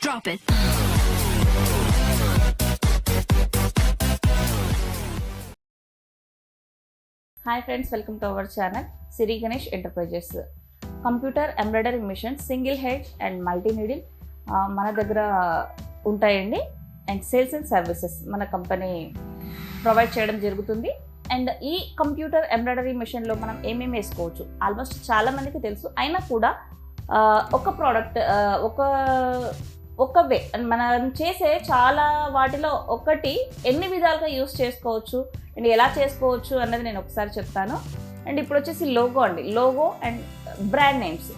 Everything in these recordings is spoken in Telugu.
Drop it. Hi friends, welcome to our channel Siri Ganesh Enterprises. Computer embroidery machine, single head and multi needle మన దగ్గర ఉంటాయండి. అండ్ సేల్స్ అండ్ సర్వీసెస్ మన కంపెనీ ప్రొవైడ్ చేయడం జరుగుతుంది. అండ్ ఈ కంప్యూటర్ ఎంబ్రాయిడరీ మెషిన్లో మనం ఏమేమి వేసుకోవచ్చు ఆల్మోస్ట్ చాలామందికి తెలుసు. అయినా కూడా ఒక ప్రోడక్ట్ ఒక వే మనం చేసే చాలా వాటిలో ఒకటి ఎన్ని విధాలుగా యూస్ చేసుకోవచ్చు అండ్ ఎలా చేసుకోవచ్చు అన్నది నేను ఒకసారి చెప్తాను. అండ్ ఇప్పుడు వచ్చేసి లోగో అండి. లోగో అండ్ బ్రాండ్ నేమ్స్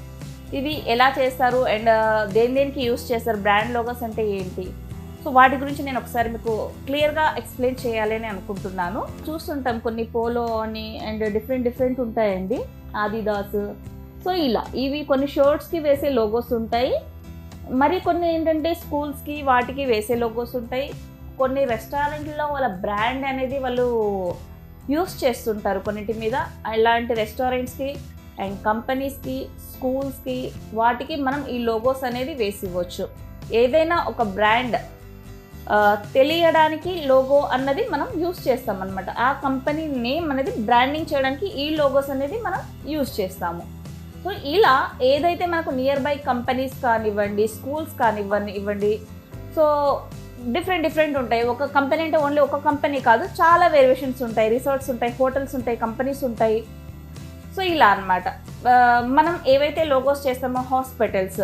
ఇవి ఎలా చేస్తారు అండ్ దేనికి యూస్ చేస్తారు, బ్రాండ్ లోగోస్ అంటే ఏంటి, సో వాటి గురించి నేను ఒకసారి మీకు క్లియర్గా ఎక్స్ప్లెయిన్ చేయాలి అని అనుకుంటున్నాను. చూస్తుంటాం కొన్ని పోలో అని అండ్ డిఫరెంట్ ఉంటాయండి, ఆదిదాస్. సో ఇలా ఇవి కొన్ని షర్ట్స్కి వేసే లోగోస్ ఉంటాయి, మరి కొన్ని ఏంటంటే స్కూల్స్కి వాటికి వేసే లోగోస్ ఉంటాయి. కొన్ని రెస్టారెంట్లో వాళ్ళ బ్రాండ్ అనేది వాళ్ళు యూస్ చేస్తుంటారు కొన్నిటి మీద. ఇలాంటి రెస్టారెంట్స్కి అండ్ కంపెనీస్కి స్కూల్స్కి వాటికి మనం ఈ లోగోస్ అనేది వేసి ఇవ్వచ్చు. ఏదైనా ఒక బ్రాండ్ తెలియడానికి లోగో అన్నది మనం యూస్ చేస్తాం అనమాట. ఆ కంపెనీ నేమ్ అనేది బ్రాండింగ్ చేయడానికి ఈ లోగోస్ అనేది మనం యూస్ చేస్తాము. సో ఇలా ఏదైతే మనకు నియర్ బై కంపెనీస్ కానివ్వండి, స్కూల్స్ కానివ్వండి, సో డిఫరెంట్ ఉంటాయి. ఒక కంపెనీ అంటే ఓన్లీ ఒక కంపెనీ కాదు, చాలా వేరియేషన్స్ ఉంటాయి. రిసార్ట్స్ ఉంటాయి, హోటల్స్ ఉంటాయి, కంపెనీస్ ఉంటాయి. సో ఇలా అన్నమాట. మనం ఏవైతే లోగోస్ చేస్తామో హాస్పిటల్స్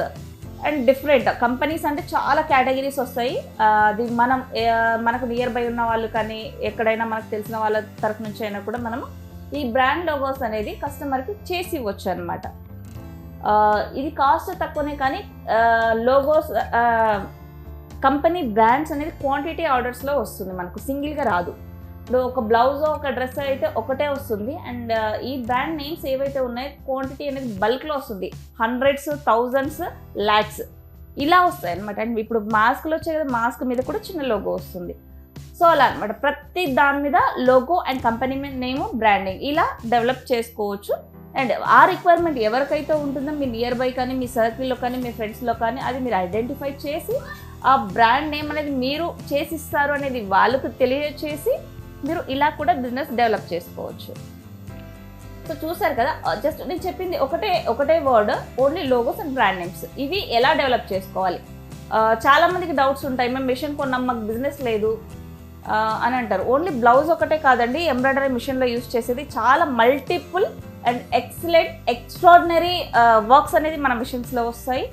అండ్ డిఫరెంట్ కంపెనీస్ అంటే చాలా కేటగిరీస్ వస్తాయి. అది మనకు నియర్ బై ఉన్న వాళ్ళు కానీ ఎక్కడైనా మనకు తెలిసిన వాళ్ళ తరఫు నుంచి అయినా కూడా మనము ఈ బ్రాండ్ లోగోస్ అనేది కస్టమర్కి చేసి ఇవ్వచ్చు అనమాట. ఇది కాస్ట్ తక్కువనే కానీ లోగోస్ కంపెనీ బ్రాండ్స్ అనేది క్వాంటిటీ ఆర్డర్స్లో వస్తుంది, మనకు సింగిల్గా రాదు. ఇప్పుడు ఒక బ్లౌజ్ ఒక డ్రెస్ అయితే ఒకటే వస్తుంది. అండ్ ఈ బ్రాండ్ నేమ్స్ ఏవైతే ఉన్నాయో క్వాంటిటీ అనేది బల్క్లో వస్తుంది, హండ్రెడ్స్, థౌజండ్స్, ల్యాక్స్ ఇలా వస్తాయి అనమాట. అండ్ ఇప్పుడు మాస్క్లు వచ్చాయి కదా, మాస్క్ మీద కూడా చిన్న లోగో వస్తుంది. సో అలా అనమాట, ప్రతి దాని మీద logo and company name, branding ఇలా డెవలప్ చేసుకోవచ్చు. అండ్ ఆ రిక్వైర్మెంట్ ఎవరికైతే ఉంటుందో మీ నియర్ బై కానీ మీ సర్కిల్లో కానీ మీ ఫ్రెండ్స్లో కానీ అది మీరు ఐడెంటిఫై చేసి ఆ బ్రాండ్ నేమ్ అనేది మీరు చేసిస్తారు అనేది వాళ్ళకు తెలియచేసి మీరు ఇలా కూడా బిజినెస్ డెవలప్ చేసుకోవచ్చు. సో చూసారు కదా, జస్ట్ నేను చెప్పింది ఒకటే word, only logos and brand names. ఇవి ఎలా డెవలప్ చేసుకోవాలి, చాలామందికి డౌట్స్ ఉంటాయి. మేము మిషన్ కొన్నాం, మాకు బిజినెస్ లేదు అని అంటారు. ఓన్లీ బ్లౌజ్ ఒకటే కాదండి, ఎంబ్రాయిడరీ మిషన్లో యూస్ చేసేది చాలా మల్టిపుల్ అండ్ ఎక్స్ట్రాడినరీ వర్క్స్ అనేది మన మిషన్స్లో వస్తాయి.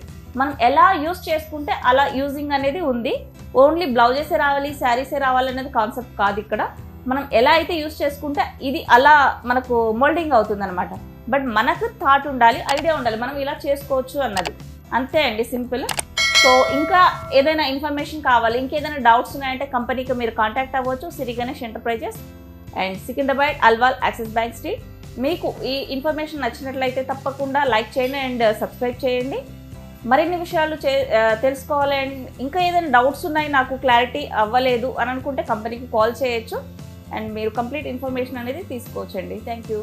మనం ఎలా యూస్ చేసుకుంటే అలా యూజింగ్ అనేది ఉంది. ఓన్లీ బ్లౌజెసే రావాలి, శారీసే రావాలి అనేది కాన్సెప్ట్ కాదు ఇక్కడ. మనం ఎలా అయితే యూస్ చేసుకుంటే ఇది అలా మనకు మోల్డింగ్ అవుతుంది అనమాట. బట్ మనకు థాట్ ఉండాలి, ఐడియా ఉండాలి, మనం ఇలా చేసుకోవచ్చు అన్నది. అంతే అండి, సింపుల్. సో ఇంకా ఏదైనా ఇన్ఫర్మేషన్ కావాలి, ఇంకేదైనా డౌట్స్ ఉన్నాయంటే కంపెనీకి మీరు కాంటాక్ట్ అవ్వచ్చు. Siri Ganesh enterprises and Secunderabad, Alwal, axis bank street. మీకు ఈ ఇన్ఫర్మేషన్ నచ్చినట్లయితే తప్పకుండా లైక్ చేయండి అండ్ సబ్స్క్రైబ్ చేయండి. మరిన్ని విషయాలు తెలుసుకోవాలి అండ్ ఇంకా ఏదైనా డౌట్స్ ఉన్నాయి, నాకు క్లారిటీ అవ్వలేదు అని అనుకుంటే కంపెనీకి కాల్ చేయొచ్చు అండ్ మీరు కంప్లీట్ ఇన్ఫర్మేషన్ అనేది తీసుకోవచ్చండి. Thank you.